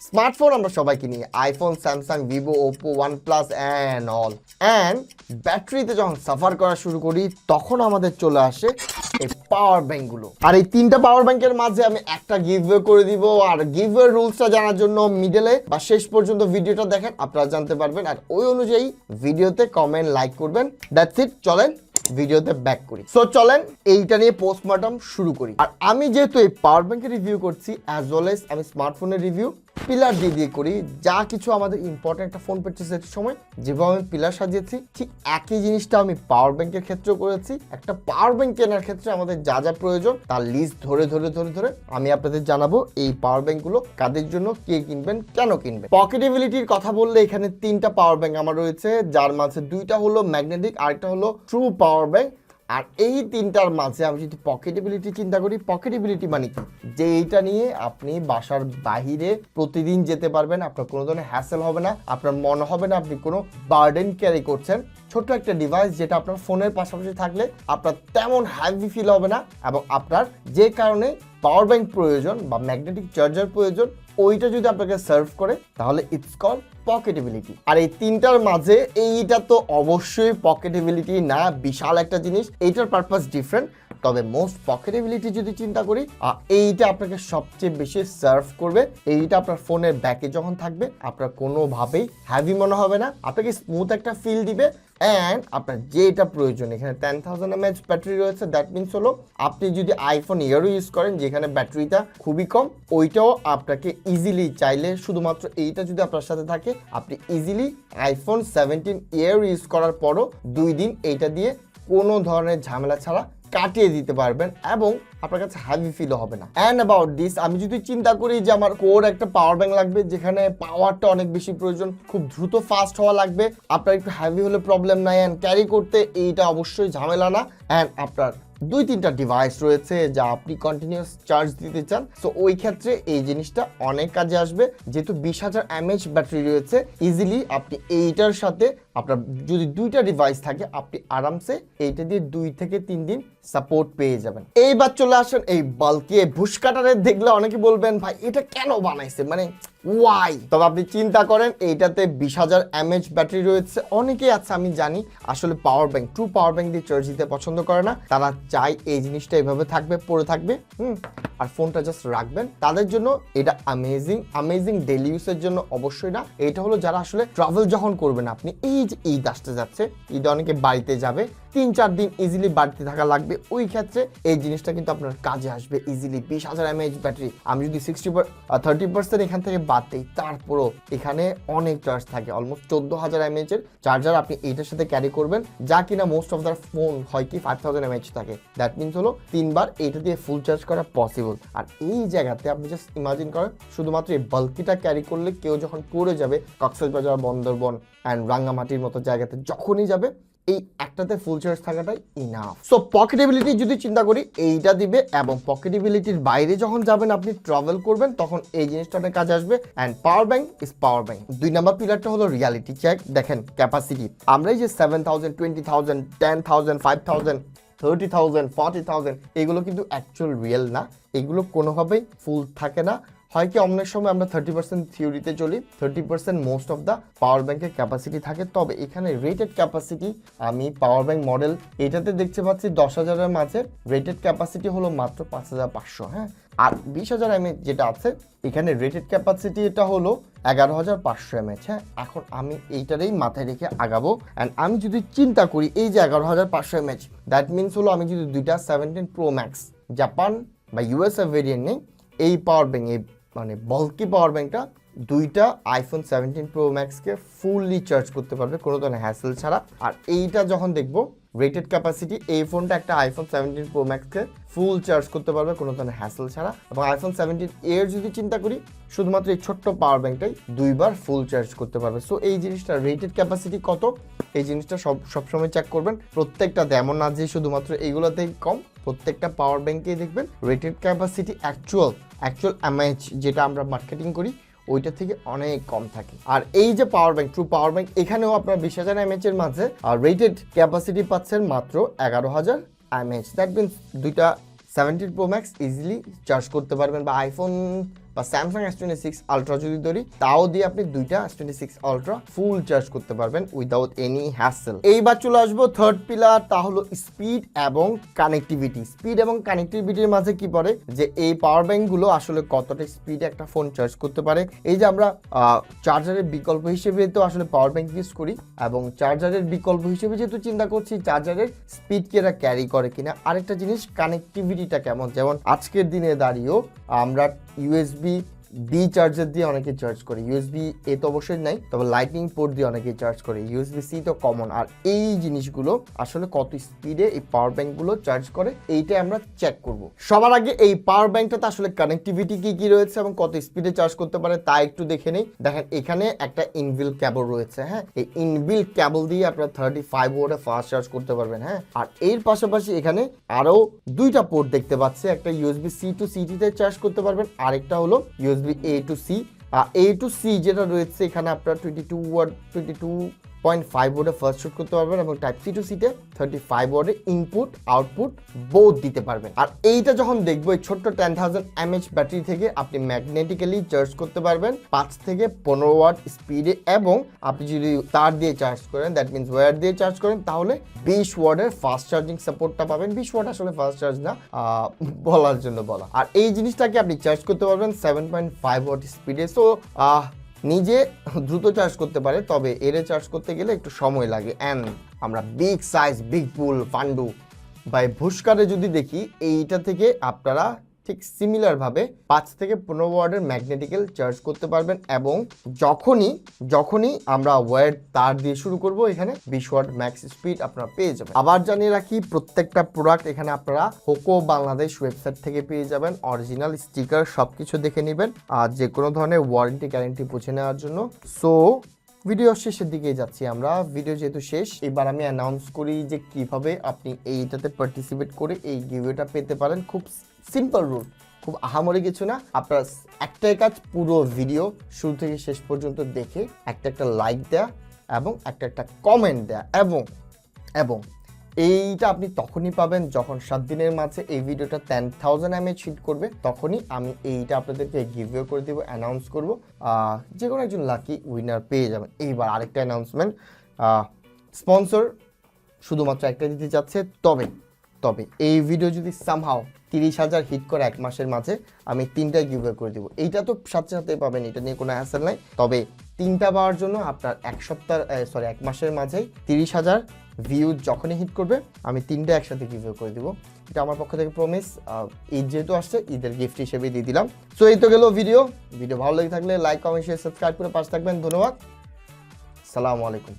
Smartphone আমরা সবাই কিনি, iPhone, Samsung, Vivo, Oppo, OnePlus and all. And ব্যাটারিতে যখন সাফার করা শুরু করি তখন আমাদের চলে আসে এই পাওয়ার ব্যাঙ্কগুলো। আর এই তিনটা পাওয়ার ব্যাঙ্কের মাঝে আমি একটা গিভওয়ে করে দিব। আর গিভওয়ে রুলসটা জানার জন্য মিডলে বা শেষ পর্যন্ত ভিডিওটা দেখেন, আপনারা জানতে পারবেন। আর ওই অনুযায়ী ভিডিওতে কমেন্ট, লাইক করবেন। That's it. চলেন ভিডিওতে ব্যাক করি। সো চলেন এইটা নিয়ে পোস্টমর্টম শুরু করি। আর আমি যেহেতু এই পাওয়ার ব্যাংকের রিভিউ করছি অ্যাজ ওয়েল এজ আমি স্মার্টফোনের রিভিউ পিলার দিয়ে করি, যা কিছু আমাদের ইম্পর্টেন্ট একটা ফোন পারচেজের সময় যেভাবে আমি পিলার সাজিয়েছি ঠিক একই জিনিসটা আমি পাওয়ার ব্যাংকের ক্ষেত্রেও করেছি। একটা পাওয়ার ব্যাংক কেনার ক্ষেত্রে আমাদের যা যা প্রয়োজন তার লিস্ট ধরে আমি আপনাদের জানাবো এই পাওয়ার ব্যাংকগুলো কাদের জন্য, কে কিনবেন, কেন কিনবেন। পকেটেবিলিটির কথা বললে এখানে তিনটা পাওয়ার ব্যাংক আমার রয়েছে, যার মাঝে দুইটা হলো ম্যাগনেটিক, আরেকটা হলো ট্রু পাওয়ার ব্যাংক। আর এই তিনটার মাঝে আমি যদি পকেটেবিলিটি চিন্তা করি, পকেটেবিলিটি মানে কি, যে এইটা নিয়ে আপনি বাসার বাহিরে প্রতিদিন যেতে পারবেন, আপনার কোনো ধরনের হ্যাসেল হবে না, আপনার মনে হবে না আপনি কোনো বার্ডেন ক্যারি করছেন। ছোট্ট একটা ডিভাইস যেটা আপনার ফোনের পাশাপাশি থাকলে আপনার তেমন হ্যাভি ফিল হবে না, এবং আপনার যে কারণে পাওয়ার ব্যাংক প্রয়োজন বা ম্যাগনেটিক চার্জার প্রয়োজন ওইটা যদি আপনাকে সার্ভ করে তাহলে ইটস কল পকেটেবিলিটি। আর এই তিনটার মাঝে এইটা তো অবশ্যই পকেটেবিলিটি না, বিশাল একটা জিনিস, এইটার পারপাস ডিফারেন্ট। তবে মোস্ট পকেটেবিলিটি যদি চিন্তা করি, এইটা আপনাকে সবচেয়ে বেশি সার্ভ করবে। এইটা আপনার ফোনের ব্যাকে যখন থাকবে আপনার কোনোভাবেই হ্যাভি মনে হবে না, আপনাকে স্মুথ একটা ফিল দিবে। অ্যান্ড আপনার যেটা প্রয়োজন, এখানে 10,000 mAh ব্যাটারি রয়েছে। দ্যাট মিনস হলো আপনি যদি আইফোন ইয়ারও ইউজ করেন যেখানে ব্যাটারিটা খুবই কম, ওইটাও আপনাকে ইজিলি চাইলে শুধুমাত্র এইটা যদি আপনার সাথে থাকে আপনি ইজিলি আইফোন 17 ইয়ার ইউজ করার পরও 2 দিন এইটা দিয়ে কোনো ধরনের ঝামেলা ছাড়া কাটিয়ে দিতে পারবেন এবং আপনার কাছে হ্যাভি ফিল হবে না। অ্যান্ড অ্যাবাউট দিস, আমি যদি চিন্তা করি যে আমার কোর একটা পাওয়ার ব্যাংক লাগবে যেখানে পাওয়ারটা অনেক বেশি প্রয়োজন, খুব দ্রুত ফাস্ট হওয়া লাগবে, আপনার একটু হ্যাভি হলে প্রবলেম নাই, অ্যান্ড ক্যারি করতে এইটা অবশ্যই ঝামেলা না, অ্যান্ড আপনার 2-3টা ডিভাইস রয়েছে যা আপনি কন্টিনিউয়াস চার্জ দিতে চান, সো ওই ক্ষেত্রে এই জিনিসটা অনেক কাজে আসবে। যেহেতু 20,000 mAh ব্যাটারি রয়েছে, ইজিলি আপনি এইটার সাথে আপনার যদি 2টা ডিভাইস থাকে আপনি আরামসে এইটা দিয়ে 2 থেকে 3 দিন সাপোর্ট পেয়ে যাবেন। এইবার চলে আসেন এই বাল্কি বুশ কাটারের। দেখলে অনেকে বলবেন ভাই এটা কেন বানাইছে, মানে ওয়াই। তবে আপনি চিন্তা করেন এইটাতে 20,000 mAh ব্যাটারি রয়েছে। অনেকেই আছে আমি জানি আসলে power bank, true power bank দিয়ে চার্জ দিতে পছন্দ করে না, তারা চাই এই জিনিসটা এভাবে থাকবে, পড়ে থাকবে, আর ফোনটা জাস্ট রাখবেন। তাদের জন্য এটা অ্যামেজিং ডেইলি ইউজের জন্য অবশ্যই না। এটা হলো যারা আসলে ট্রাভেল যখন করবেন, আপনি এই যে ঈদ আসতে যাচ্ছে, ঈদে অনেকে বাড়িতে যাবে, 3-4 দিন ইজিলি বাড়িতে থাকা লাগবে, ওই ক্ষেত্রে এই জিনিসটা কিন্তু আপনার কাজে আসবে ইজিলি। 20,000 mAh ব্যাটারি, আমি যদি 30% এখান থেকে বাদ দিই তারপরও এখানে অনেক চার্জ থাকে, অলমোস্ট 14,000 mAh এর চার্জার আপনি এইটার সাথে ক্যারি করবেন, যা কিনা মোস্ট অফ দ্য ফোন হয় কি 5,000 mAh থাকে। দ্যাট মিনস হলো 3 বার এইটা দিয়ে ফুল চার্জ করা পসিবল। আর এই জায়গাতে আপনি জাস্ট ইমাজিন করেন শুধুমাত্র এই বাল্কিটা ক্যারি করলে কেউ যখন পড়ে যাবে কক্সবাজার, বান্দরবন অ্যান্ড রাঙ্গামাটির মতো জায়গাতে যখনই যাবে, এই একটাতে ফুল চার্জ থাকাটাই ইনাফ। সো পকেটেবিলিটি যদি চিন্তা করি এইটা দিবে, এবং পকেটেবিলিটির বাইরে যখন যাবেন আপনি ট্রাভেল করবেন তখন এই জিনিসটা অনেক কাজে আসবে। And power bank is power bank. 2 number পিলারটা হলো রিয়ালিটি চেক। দেখেন ক্যাপাসিটি, আমরা এই যে 7,000, 20,000, 10,000, 5,000, 30,000, 40,000 এগুলো কিন্তু অ্যাকচুয়াল রিয়েল না, এগুলো কোনোভাবেই ফুল থাকে না। হয় কি অনেক সময় আমরা 30% থিওরিতে চলি, 30% মোস্ট অফ দ্য পাওয়ার ব্যাংকের ক্যাপাসিটি থাকে। তবে এখানে রেটেড ক্যাপাসিটি আমি পাওয়ার ব্যাংক মডেল এটাতে দেখতে পাচ্ছি 10,000-এর মাঝে রেটেড ক্যাপাসিটি হলো মাত্র 5,500। হ্যাঁ, আর 20,000 mAh যেটা আছে এখানে রেটেড ক্যাপাসিটি এটা হলো 11,500 mAh। হ্যাঁ, এখন আমি এইটারই মাথায় রেখে আগাবো। অ্যান্ড আমি যদি চিন্তা করি এই যে 11,500 mAh, দ্যাট মিনস হলো আমি যদি 2টা 17 Pro Max জাপান বা USA ভেরিয়েন্ট নেই, এই পাওয়ার ব্যাংক, এই মানে বল্কি পাওয়ার ব্যাংকটা 2টা আইফোন 17 Pro Max কে ফুললি চার্জ করতে পারবে কোনো ধরনের হ্যাসেল ছাড়া। আর এইটা যখন দেখবো রেটেড ক্যাপাসিটি, এই ফোনটা একটা আইফোন 17 Pro Max কে ফুল চার্জ করতে পারবে কোনো ধরনের হ্যাসেল ছাড়া। এবং আইফোন 17 এর যদি চিন্তা করি শুধুমাত্র এই ছোট্ট পাওয়ার ব্যাংকটাই 2 বার ফুল চার্জ করতে পারবে। সো এই জিনিসটা রেটেড ক্যাপাসিটি কত, এই জিনিসটা সবসময় চেক করবেন। প্রত্যেকটা এমন না যে শুধুমাত্র এইগুলোতেই কম, প্রত্যেকটা পাওয়ার ব্যাংকেই দেখবেন রেটেড ক্যাপাসিটি অ্যাকচুয়াল mAh যেটা আমরা মার্কেটিং করি ওইটা থেকে অনেক কম থাকে। আর এই যে power bank, true power bank, এখানেও আপনার 20,000 mAh এর মাঝে আর রেটেড ক্যাপাসিটি পাচ্ছেন মাত্র 11,000 mAh। দ্যাট মিনস 2টা 17 Pro Max ইজিলি চার্জ করতে পারবেন, বা আইফোন বা স্যামসাং S26 আলট্রা যদি ধরি, তাও দিয়ে আপনি দুইটা S26 আলট্রা ফুল চার্জ করতে পারবেন উইদাউট এনি হ্যাসেল। এইবার চলে আসবো থার্ড পিলার, তা হলো স্পিড এবং কানেক্টিভিটি। স্পিড এবং কানেক্টিভিটির মাঝে কি পড়ে, যে এই পাওয়ার ব্যাংক গুলো আসলে কতটা স্পিডে একটা ফোন চার্জ করতে পারে। এই যে আমরা চার্জারের বিকল্প হিসেবে তো আসলে পাওয়ার ব্যাংক ইউজ করি, এবং চার্জারের বিকল্প হিসেবে যেহেতু চিন্তা করছি চার্জারের স্পিড কি এরা ক্যারি করে কিনা। আরেকটা জিনিস, কানেক্টিভিটিটা কেমন, যেমন আজকের দিনে দাঁড়িয়েও আমরা USB বি চার্জার দিয়ে অনেকে চার্জ করে, USB এ তো অবশ্যই নাই, তবে লাইটনিং পোর্ট দিয়ে অনেকে চার্জ করে, USB C তো কমন। আর এই জিনিসগুলো আসলে কত স্পিডে এই পাওয়ার ব্যাংকগুলো চার্জ করে এইটাই আমরা চেক করব। সবার আগে এই পাওয়ার ব্যাংকটাতে আসলে কানেক্টিভিটি কি কি রয়েছে এবং কত স্পিডে চার্জ করতে পারে তা একটু দেখে নেই। দেখেন এখানে একটা ইনবিল্ট কেবল রয়েছে, হ্যাঁ, এই ইনবিল্ট কেবল দিয়ে আপনারা 35 ওয়াটে ফাস্ট চার্জ করতে পারবেন, হ্যাঁ। আর এর পাশাপাশি এখানে আরো দুইটা পোর্ট দেখতে পাচ্ছি, একটা USB C to CT তে চার্জ করতে পারবেন, আরেকটা হলো USB A to C। A to C যেটা রয়েছে এখানে আপনারা 22.5 ওয়াটে ফার্স্ট শুট করতে পারবেন, এবং টাইপ C to C তে 35 ওয়াটে ইনপুট আউটপুট বোথ দিতে পারবেন। আর এইটা যখন দেখবো এই ছোট্ট 10,000 mAh ব্যাটারি থেকে আপনি ম্যাগনেটিক্যালি চার্জ করতে পারবেন 5 থেকে 15 ওয়াট স্পিডে, এবং আপনি যদি তার দিয়ে চার্জ করেন, দ্যাট মিনস ওয়্যার দিয়ে চার্জ করেন, তাহলে 20 ওয়াটের ফাস্ট চার্জিং সাপোর্টটা পাবেন। 20 ওয়াট আসলে ফাস্ট চার্জ না, বলার জন্য বলা। আর এই জিনিসটাকে আপনি চার্জ করতে পারবেন 7.5 ওয়াট স্পিডে। সো নিজে দ্রুত চার্জ করতে পারে, তবে এরে চার্জ করতে গেলে একটু সময় লাগে। অ্যান্ড আমরা বিগ সাইজ বিগ বুল ফান্ডু বা ভুস্কারে যদি দেখি, এইটা থেকে আপনারা ঠিক সিমিলার ভাবে 5 থেকে 15 ওয়াটের ম্যাগনেটিক্যাল চার্জ করতে পারবেন, এবং যখনই আমরা ওয়্যার তার দিয়ে শুরু করব এখানে 20 ওয়াট ম্যাক্স স্পিড আপনারা পেয়ে যাবেন। আবার জানিয়ে রাখি, প্রত্যেকটা প্রোডাক্ট এখানে আপনারা হোকো বাংলাদেশ ওয়েবসাইট থেকে পেয়ে যাবেন, অরিজিনাল স্টিকার সবকিছু দেখে নেবেন, আর যে কোনো ধরনের ওয়ারেন্টি গ্যারান্টি বুঝে নেওয়ার জন্য। সো ভিডিও শেষের দিকে যাচ্ছি আমরা, ভিডিও যেহেতু শেষ, এবার আমি অ্যানাউন্স করি যে কিভাবে আপনি এইটাতে পার্টিসিপেট করে এই গিভওয়েটা পেতে পারেন। খুব সিম্পল রুল, খুব আহামরি কিছু না। আপনার একটাই কাজ, পুরো ভিডিও শুরু থেকে শেষ পর্যন্ত দেখে একটা লাইক দেয়া এবং একটা কমেন্ট দেয়া, এবং এইটা আপনি তখনই পাবেন যখন 7 দিনের মাঝে এই ভিডিওটা 10,000 mAh হিট করবে, তখনই আমি এইটা আপনাদেরকে গিভওয়ে করে দেবো, অ্যানাউন্স করবো, যে কোনো একজন লাকি উইনার পেয়ে যাবেন। এইবার আরেকটা অ্যানাউন্সমেন্ট, স্পন্সর শুধুমাত্র একটা দিতে যাচ্ছে, তবে এই ভিডিও যদি সামহাও 30,000 হিট করে 1 মাসের মাঝে, আমি 3টা গিভওয়ে করে দিব। এইটা তো সাথে সাথে পাবেন, এটা নিয়ে কোনো হ্যাসেল নাই, তবে 3টা পাওয়ার জন্য আপনার 1 মাসের মাঝেই 30,000 ভিউ যখনই হিট করবে আমি 3টা একসাথে গিভওয়ে করে দিব। এটা আমার পক্ষ থেকে প্রমিস, ঈদ যেহেতু আসছে ঈদের গিফট হিসেবে দিয়ে দিলাম। সো এই তো গেল ভিডিও ভালো লেগে থাকলে লাইক কমেন্ট শেয়ার সাবস্ক্রাইব করে পাশে থাকবেন। ধন্যবাদ, আসসালামু আলাইকুম।